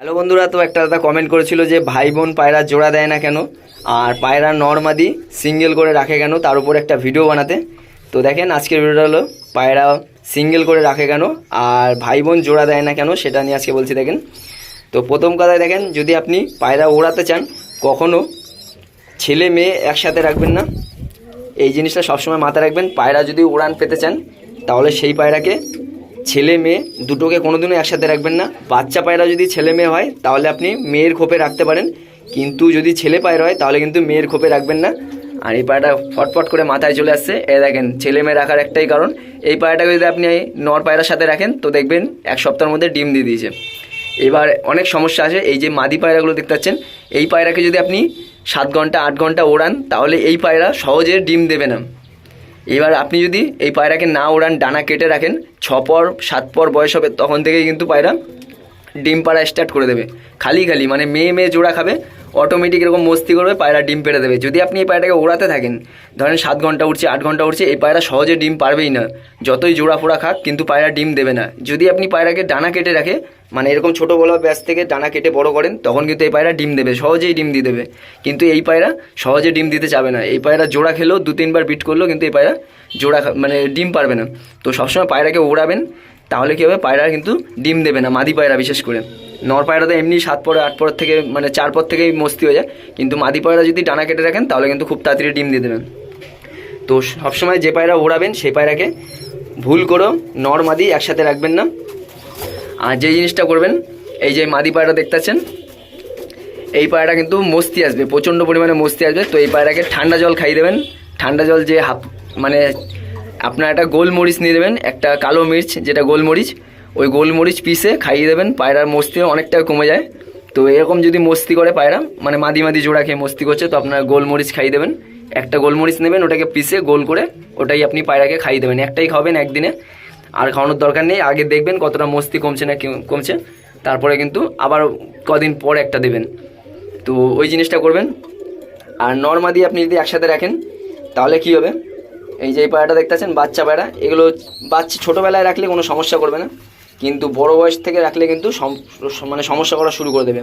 Hello বন্ধুরা, তো একটা দাদা কমেন্ট করেছিল যে ভাই বোন পায়রা জোড়া দেয় না কেন, আর পায়রা নর্মাদি সিঙ্গেল করে রাখে কেন, তার উপর একটা ভিডিও বানাতে। তো দেখেন আজকের ভিডিওটা হলো পায়রা সিঙ্গেল করে রাখে কেন আর ভাই বোন জোড়া দেয় না কেন, সেটা নিয়ে আজকে বলছি। দেখেন, তো প্রথম কথায় দেখেন, যদি আপনি পায়রা ওড়াতে চান কখনও ছেলে মেয়ে একসাথে রাখবেন না। এই জিনিসটা সবসময় মাথায় রাখবেন। পায়রা যদি উড়ান পেতে চান তাহলে সেই পায়রাকে ছেলে মেয়ে দুটোকে কোনোদিনও একসাথে রাখবেন না। বাচ্চা পায়রা যদি ছেলে মেয়ে হয় তাহলে আপনি মেয়ের খোপে রাখতে পারেন, কিন্তু যদি ছেলে পায়রা হয় তাহলে কিন্তু মেয়ের খোপে রাখবেন না। আর এই পায়রাটা ফটফট করে মাথায় চলে আসছে, এ দেখেন ছেলে মেয়ে রাখার একটাই কারণ। এই পায়রাটাকে যদি আপনি নর পায়রার সাথে রাখেন তো দেখবেন এক সপ্তাহের মধ্যে ডিম দিয়ে দিয়েছে। এবার অনেক সমস্যা আছে, এই যে মাদি পায়রাগুলো দেখতে পাচ্ছেন, এই পায়রাকে যদি আপনি 7 ঘন্টা 8 ঘন্টা ওড়ান তাহলে এই পায়রা সহজে ডিম দেবে না। এবার আপনি যদি এই পায়রাকে না ওড়ান, ডানা কেটে রাখেন, 6 পর 7 পর বয়স হবে তখন থেকেই কিন্তু পায়রা ডিম পাড়া স্টার্ট করে দেবে। খালি মানে মেয়ে মেয়ে জোড়া খাবে, অটোমেটিক এরকম মস্তি করবে, পায়রা ডিম পেড়ে দেবে। যদি আপনি এই পায়রাটাকে ওড়াতে থাকেন, ধরেন 7 ঘন্টা উঠছে 8 ঘন্টা উঠছে, এই পায়রা সহজে ডিম পারবেই না, যতই জোড়া ফোড়া খাক কিন্তু পায়রা ডিম দেবে না। যদি আপনি পায়রাকে ডানা কেটে রাখে, মানে এরকম ছোটো বড় ব্যাস থেকে ডানা কেটে বড় করেন, তখন কিন্তু এই পায়রা ডিম দেবে, সহজেই ডিম দিয়ে দেবে। কিন্তু এই পায়রা সহজে ডিম দিতে চাবে না। এই পায়রা জোড়া খেলেও 2-3 বার বিট করলেও কিন্তু এই পায়রা জোড়া মানে ডিম পারবে না। তো সবসময় পায়রাকে ওড়াবেন, তাহলে কী হবে, পায়রা কিন্তু ডিম দেবে না, মাদি পায়রা বিশেষ করে। নর পায়রা তো এমনি 7 পরে 8 পর থেকে মানে 4 পর থেকেই মস্তি হয়ে যায়, কিন্তু মাদি পায়রা যদি ডানা কেটে রাখেন তাহলে কিন্তু খুব তাড়াতাড়ি ডিম দিয়ে দেবেন। তো সবসময় যে পায়রা ওড়াবেন সেই পায়রাকে ভুল করেও নর মাদি একসাথে রাখবেন না। আর যে জিনিসটা করবেন, এই যে মাদি পায়রা দেখতে পাচ্ছেন, এই পায়রাটা কিন্তু মস্তি আসবে, প্রচণ্ড পরিমাণে মস্তি আসবে। তো এই পায়রাকে ঠান্ডা জল খাইয়ে দেবেন। ঠান্ডা জল যে মানে আপনার একটা গোলমরিচ নিয়ে দেবেন, একটা কালো মির্চ যেটা গোলমরিচ, ওই গোলমরিচ পিসে খাইয়ে দেবেন, পায়রার মস্তি অনেকটা কমে যায়। তো এরকম যদি মস্তি করে পায়রা, মানে মাদি জোড়া খেয়ে মস্তি করছে, তো আপনার গোলমরিচ খাইয়ে দেবেন। একটা গোলমরিচ নেবেন, ওটাকে পিসে গোল করে ওটাই আপনি পায়রাকে খাইয়ে দেবেন। একটাই খাবেন একদিনে, আর খাওয়ানোর দরকার নেই। আগে দেখবেন কতটা মস্তি কমছে না কমছে, তারপরে কিন্তু আবার কদিন পর একটা দেবেন। তো ওই জিনিসটা করবেন। আর নরমাদি আপনি যদি একসাথে রাখেন তাহলে কি হবে, এই যে এই পায়রাটা দেখতে পাচ্ছেন বাচ্চা পায়রা, এগুলো বাচ্চা ছোটোবেলায় রাখলে কোনো সমস্যা করবে না, কিন্তু বড় বয়স থেকে রাখলে কিন্তু মানে সমস্যা করা শুরু করে দেবে।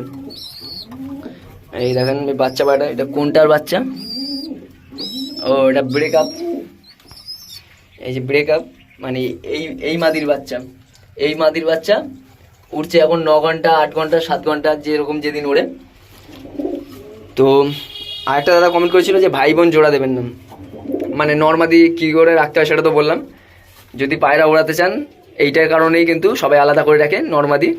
এই দেখেন এই বাচ্চা পায়রা, এটা কোনটার বাচ্চা, ও এটা ব্রেকআপ। এই যে ব্রেকআপ মানে এই মাদির বাচ্চা, এই মাদির বাচ্চা উঠছে এখন 9 ঘন্টা 8 ঘন্টা 7 ঘন্টা যেরকম যেদিন ওড়ে। তো আরেকটা দাদা কমেন্ট করেছিল যে ভাই বোন জোড়া দেবেন না, মানে নর্মাদি কী করে রাখতে হয় সেটা তো বললাম। যদি পায়রা ওড়াতে চান এইটার কারণেই কিন্তু সবাই আলাদা করে রাখে নর্মাদি।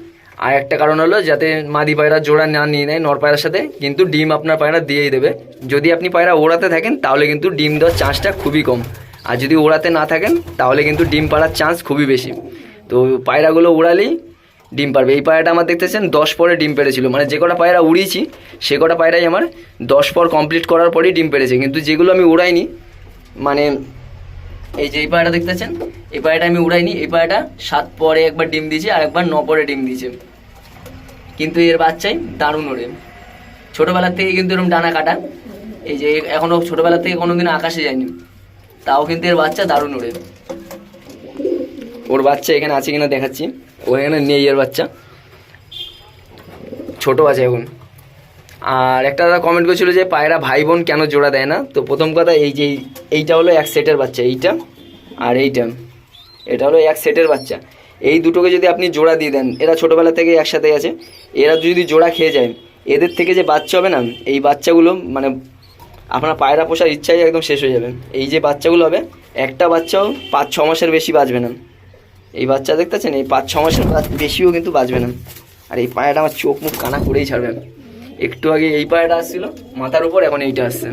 আর একটা কারণ হলো যাতে মাদি পায়রা জোড়া না নিয়ে নেয় নর পায়রার সাথে, কিন্তু ডিম আপনার পায়রা দিয়েই দেবে। যদি আপনি পায়রা ওড়াতে থাকেন তাহলে কিন্তু ডিম দেওয়ার চান্সটা খুবই কম, আর যদি ওড়াতে না থাকেন তাহলে কিন্তু ডিম পাড়ার চান্স খুবই বেশি। তো পায়রাগুলো ওড়ালেই ডিম পারবে। এই পায়রাটা আমার দেখতেছেন 10 পরে ডিম পেড়েছিল, মানে যে কটা পায়রা উড়িয়েছি সে কটা পায়রাই আমার 10 পর কমপ্লিট করার পরেই ডিম পেড়েছে। কিন্তু যেগুলো আমি উড়াইনি, মানে এই যে এই পায়রাটা দেখতেছেন, এই পায়রাটা আমি উড়াইনি, এই পায়রাটা 7 পরে একবার ডিম দিয়েছে আর একবার 9 পরে ডিম দিয়েছে, কিন্তু এর বাচ্চাই দারুণ ওড়ে। ছোটোবেলার থেকে কিন্তু এরকম ডানা কাটা, এই যে এখনও ছোটোবেলার থেকে কোনোদিন আকাশে যায়নি, তাও কিন্তু এর বাচ্চা দারুণ ওড়ে। ওর বাচ্চা এখানে আছে কিনা দেখাচ্ছি, ও এখানে নেই, এর বাচ্চা ছোটো আছে এখন। আর একটা দাদা কমেন্ট করেছিল যে পায়রা ভাই বোন কেন জোড়া দেয় না। তো প্রথম কথা, এই যে এইটা হলো এক সেটের বাচ্চা, এইটা আর এটা হলো এক সেটের বাচ্চা। এই দুটোকে যদি আপনি জোড়া দিয়ে দেন, এরা ছোটোবেলা থেকে একসাথে আছে, এরা যদি জোড়া খেয়ে যায়, এদের থেকে যে বাচ্চা হবে না, এই বাচ্চাগুলো মানে আপনার পায়রা পোষার ইচ্ছাই একদম শেষ হয়ে যাবে। এই যে বাচ্চাগুলো হবে, একটা বাচ্চাও 5-6 মাসের বেশি বাঁচবে না। এই বাচ্চা দেখতেছেন, এই 5-6 মাসের বেশিও কিন্তু বাঁচবে না। আর এই পায়রাটা আমার চোখ মুখ কানা করেই ছাড়বে। একটু আগে এই পায়রাটা আসছিল মাথার উপর, এখন এইটা আসছে।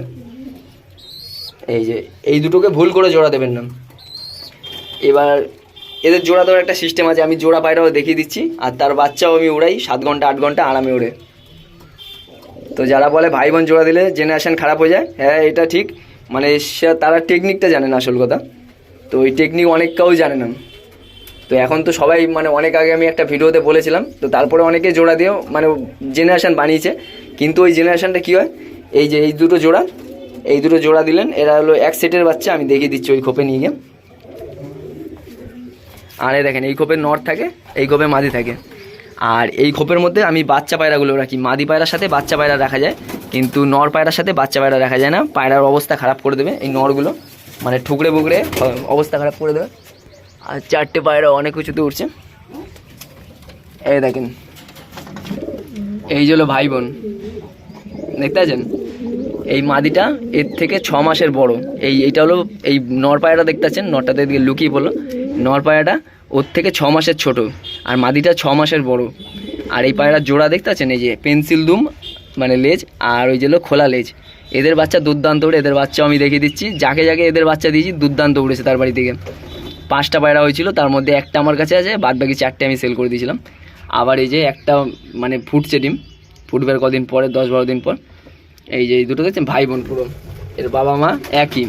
এই যে এই দুটোকে ভুল করে জোড়া দেবেন না। এবার এদের জোড়া দেওয়ার একটা সিস্টেম আছে, আমি জোড়া পায়রাও দেখিয়ে দিচ্ছি, আর তার বাচ্চাও আমি উড়াই 7 ঘন্টা 8 ঘন্টা আরামে ওড়ে। তো যারা বলে ভাই বোন জোড়া দিলে জেনারেশন খারাপ হয়ে যায়, হ্যাঁ এটা ঠিক, মানে তারা টেকনিকটা জানে না আসল কথা। তো ওই টেকনিক অনেক কেউ জানে না। তো এখন তো সবাই মানে অনেক আগে আমি একটা ভিডিওতে বলেছিলাম, তো তারপরে অনেকে জোড়া দিয়েও মানে জেনারেশান বানিয়েছে। কিন্তু ওই জেনারেশানটা কী হয়, এই যে এই দুটো জোড়া দিলেন, এরা হলো এক সেটের বাচ্চা। আমি দেখিয়ে দিচ্ছি ওই খোপে নিয়ে গিয়ে। আর এই দেখেন এই খোপে নর থাকে, এই খোপে মাদি থাকে। আর এই খোপের মধ্যে আমি বাচ্চা পায়রাগুলো রাখি। মাদি পায়রার সাথে বাচ্চা পায়রা রাখা যায়, কিন্তু নর পায়রার সাথে বাচ্চা পায়রা রাখা যায় না, পায়রার অবস্থা খারাপ করে দেবে এই নরগুলো, মানে ঠুকরে বুকড়ে অবস্থা খারাপ করে দেবে। আর 4টে পায়রা অনেক উঁচুতে উঠছে, এই দেখেন, এই যে হলো ভাই বোন, দেখতে পাচ্ছেন? এই মাদিটা এর থেকে 6 মাসের বড়, এইটা হলো এই নর পায়রা দেখতে পাচ্ছেন, নরটাতে দিকে লুকিয়ে পড়লো, নর পায়রাটা ওর থেকে 6 মাসের ছোট, আর মাদিটা 6 মাসের বড়। আর এই পায়রার জোড়া দেখতে পাচ্ছেন, এই যে পেন্সিল দুম মানে লেজ, আর ওই যে হলো খোলা লেজ। এদের বাচ্চা দুর্দান্ত উড়ে, এদের বাচ্চাও আমি দেখিয়ে দিচ্ছি, যাকে যাকে এদের বাচ্চা দিয়েছি দুর্দান্ত উড়েছে। তার বাড়ি থেকে 5টা পায়রা হয়েছিল, তার মধ্যে একটা আমার কাছে আছে, বাদ বাকি 4টে আমি সেল করে দিয়েছিলাম। আবার এই যে একটা মানে ফুটছে ডিম, ফুটবার কদিন পরে, 10-12 দিন পর। এই যে এই দুটো দেখছেন ভাই বোন, পুরো এর বাবা মা একই।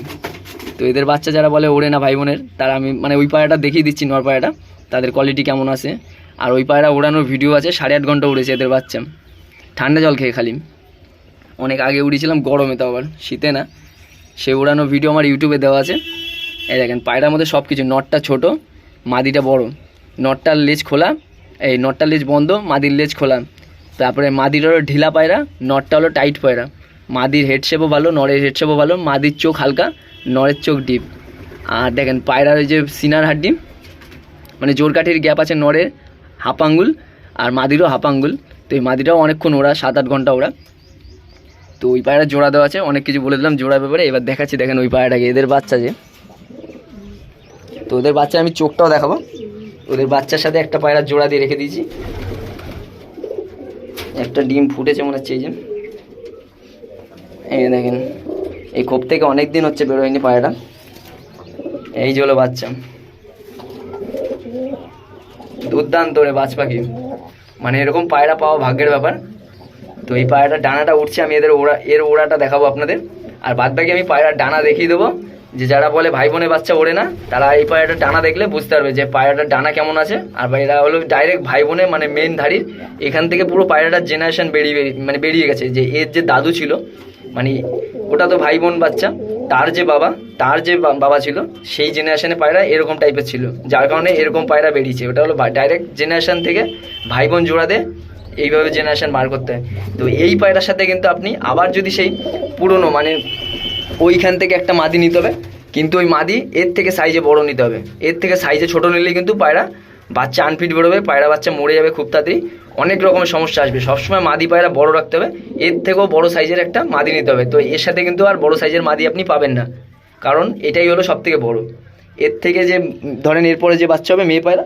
তো এদের বাচ্চা যারা বলে ওড়ে না ভাই বোনের, তারা আমি মানে ওই পায়রাটা দেখিয়ে দিচ্ছি, নর পায়রাটা, তাদের কোয়ালিটি কেমন আছে। আর ওই পায়রা ওড়ানোর ভিডিও আছে, 8.5 ঘন্টা উড়েছে এদের বাচ্চা, ঠান্ডা জল খেয়ে খালি। অনেক আগে উড়িয়েছিলাম, গরমে, তো আবার শীতে না। সে ওড়ানোর ভিডিও আমার ইউটিউবে দেওয়া আছে। এই দেখেন পায়রার মধ্যে সব কিছু, নটটা ছোটো, মাদিটা বড়, নটটার লেজ খোলা, এই নটটার লেজ বন্ধ, মাদির লেজ খোলা। তারপরে মাদির হলো ঢিলা পায়রা, নটটা হলো টাইট পায়রা। মাদির হেড শেপও ভালো, নরের হেড শেপও ভালো, মাদির চোখ হালকা, নরের চোখ ডিপ। আর দেখেন পায়রার ওই যে সিনার হাড্ডি, মানে জোরকাঠির গ্যাপ আছে নরের হাফ আঙ্গুল, আর মাদিরও হাফ আঙ্গুল। তো এই মাদিটাও অনেকক্ষণ ওরা, 7-8 ঘন্টা ওরা। তো ওই পায়রা জোড়া দেওয়া আছে, অনেক কিছু বলে দিলাম জোড়ার ব্যাপারে। এবার দেখাচ্ছি, দেখেন ওই পায়রাটাকে, এদের বাচ্চা যে, তো ওদের বাচ্চা আমি চোখটাও দেখাবো। ওদের বাচ্চার সাথে একটা পায়রা জোড়া দিয়ে রেখে দিয়েছি, একটা ডিম ফুটেছে মনে হচ্ছে, এই যে, এই দেখেন, এই খোপ থেকে অনেক দিন হচ্ছে বেরোয়নি পায়রাটা। এই যে হলো বাচ্চা, দুর্দান্ত রে বাজ পাখি, মানে এরকম পায়রা পাওয়া ভাগ্যের ব্যাপার। তো এই পায়রাটা ডানাটা উঠছে, আমি এর ওড়াটা দেখাবো আপনাদের। আর বাদ বাকি আমি পায়রার ডানা দেখিয়ে দেবো, যে যারা বলে ভাই বোনের বাচ্চা ওড়ে না, তারা এই পায়রাটা ডানা দেখলে বুঝতে পারবে যে পায়রাটার ডানা কেমন আছে। আর এরা হলো ডাইরেক্ট ভাই বোনে, মানে মেন ধাড়ির, এখান থেকে পুরো পায়রাটার জেনারেশন বেরিয়ে গেছে। যে এর যে দাদু ছিল, মানে ওটা তো ভাই বোন বাচ্চা, তার যে বাবা ছিল, সেই জেনারেশনে পায়রা এরকম টাইপের ছিল, যার কারণে এরকম পায়রা বেরিয়েছে। ওটা হলো ডাইরেক্ট জেনারেশন থেকে ভাই বোন জোড়া দিয়ে এইভাবে জেনারেশন বার করতে হয়। তো এই পায়রার সাথে কিন্তু আপনি আবার যদি সেই পুরনো, মানে ওইখান থেকে একটা মাদি নিতে হবে, কিন্তু ওই মাদি এর থেকে সাইজে বড় নিতে হবে। এর থেকে সাইজে ছোট নিলে কিন্তু পায়রা বাচ্চা আনফিট বেরোবে, পায়রা বাচ্চা মরে যাবে খুব তাড়াতাড়ি, অনেক রকমের সমস্যা আসবে। সবসময় মাদি পায়রা বড় রাখতে হবে, এর থেকেও বড় সাইজের একটা মাদি নিতে হবে। তো এর সাথে কিন্তু আর বড় সাইজের মাদি আপনি পাবেন না, কারণ এটাই হলো সব থেকে বড়। এর থেকে যে ধরেন এরপরে যে বাচ্চা হবে মেয়ে পায়রা,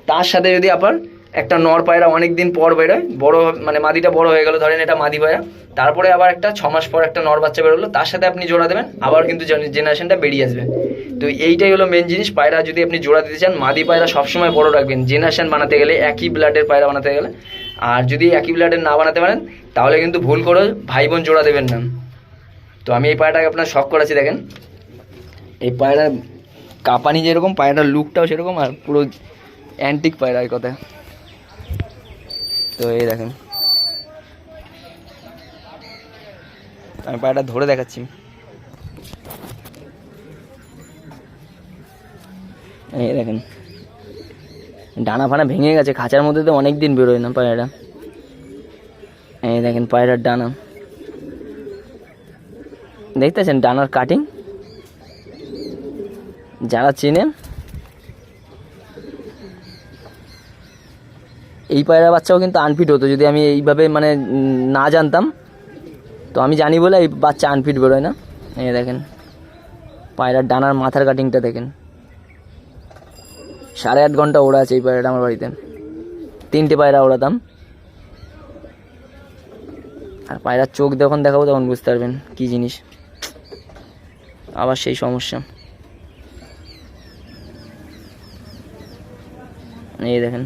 তার সাথে যদি আপনার একটা নর পায়রা অনেক দিন পর বেরোয়, বড় মানে মাদিটা বড় হয়ে গেল, ধরেন এটা মাদি পায়রা, তারপরে আবার একটা 6 মাস পর একটা নর বাচ্চা বেরোলো, তার সাথে আপনি জোড়া দেবেন, আবার কিন্তু জেনারেশনটা বেরিয়ে আসবে। তো এইটাই হলো মেন জিনিস। পায়রা যদি আপনি জোড়া দিতে চান, মাদি পায়রা সবসময় বড় রাখবেন জেনারেশন বানাতে গেলে, একই ব্লাডের পায়রা বানাতে গেলে। আর যদি একই ব্লাডের না বানাতে পারেন, তাহলে কিন্তু ভুল করে ভাই বোন জোড়া দেবেন না। তো আমি এই পায়রাটাকে আপনার শখ করাচ্ছি, দেখেন এই পায়রা কাঁপানি যেরকম, পায়রাটার লুকটাও সেরকম, আর পুরো অ্যান্টিক পায়রা এই কথা। তো এই দেখেন আমি পায়রাটা ধরে দেখাচ্ছি, এই দেখেন ডানা ফানা ভেঙে গেছে, খাঁচার মধ্যে তো অনেক দিন বেরোয় না পায়রাটা। এই দেখেন পায়রার ডানা, দেখতেছেন ডানার কাটিং, যারা চেনে এই পায়রা বাচ্চাও কিন্তু আনফিট হতো, যদি আমি এইভাবে মানে না জানতাম। তো আমি জানি বলে এই বাচ্চা আনফিট বেরোয় না। এই দেখেন পায়রার ডানার মাথার কাটিংটা দেখেন, 8.5 ঘন্টা ওড়া আছে এই পায়রাটা আমার বাড়িতে, 3টে পায়রা ওড়াতাম। আর পায়রার চোখ যখন দেখাবো তখন বুঝতে পারবেন কী জিনিস। আবার সেই সমস্যা, এই দেখেন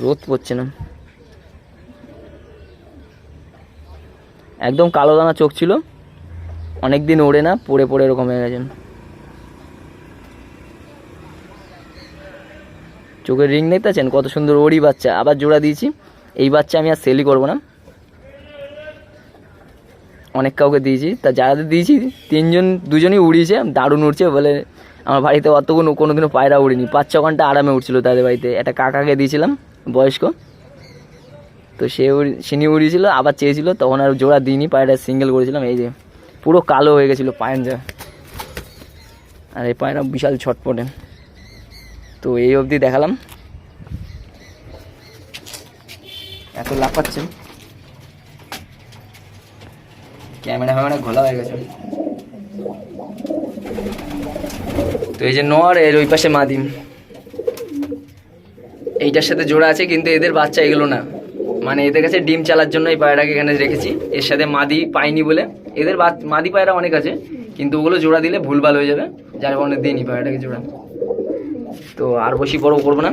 রোদ পড়ছে না, একদম কালো দানা চোখ ছিল, অনেক দিন ওড়ে না, পড়ে পড়ে এরকম হয়ে গেছেন। চোখের রিং দেখতেছেন কত সুন্দর, ওরই বাচ্চা আবার জোড়া দিয়েছি। এই বাচ্চা আমি আর সেলই করবো না, অনেক কাউকে দিয়েছি। তা যারা দিয়েছি 2জনই উড়িয়েছে, দারুণ উড়ছে বলে আমার বাড়িতে অতগুলো কোনোদিনও পায়রা উড়িনি, 5-6 ঘন্টা আরামে উঠছিল তাদের বাড়িতে। একটা কাকাকে দিয়েছিলাম বয়স্ক, তো সে নিয়ে উড়িয়েছিল, আবার চেয়েছিল, তখন আর জোড়া দিইনি, পায়রা সিঙ্গেল করেছিলাম। এই যে পুরো কালো হয়ে গেছিলো পায়রা, আর এই পায়রা বিশাল ছটপটে। তো এই অবধি দেখালাম, এত লাফাচ্ছে, ক্যামেরা ফ্যামেরা ঘোলা হয়ে গেছে। তো এই যে নর, এর ওই পাশে মাদিম, এইটার সাথে জোড়া আছে, কিন্তু এদের বাচ্চা এগুলো না, মানে এদের কাছে ডিম চালার জন্য এই পায়রাটাকে এখানে রেখেছি। এর সাথে মাদি পাইনি বলে, এদের মাদি পায়রা অনেক আছে, কিন্তু ওগুলো জোড়া দিলে ভুলভাল হয়ে যাবে, যার কারণে দিইনি পায়রাটাকে জোড়া। তো আর বেশি বড় করবো না।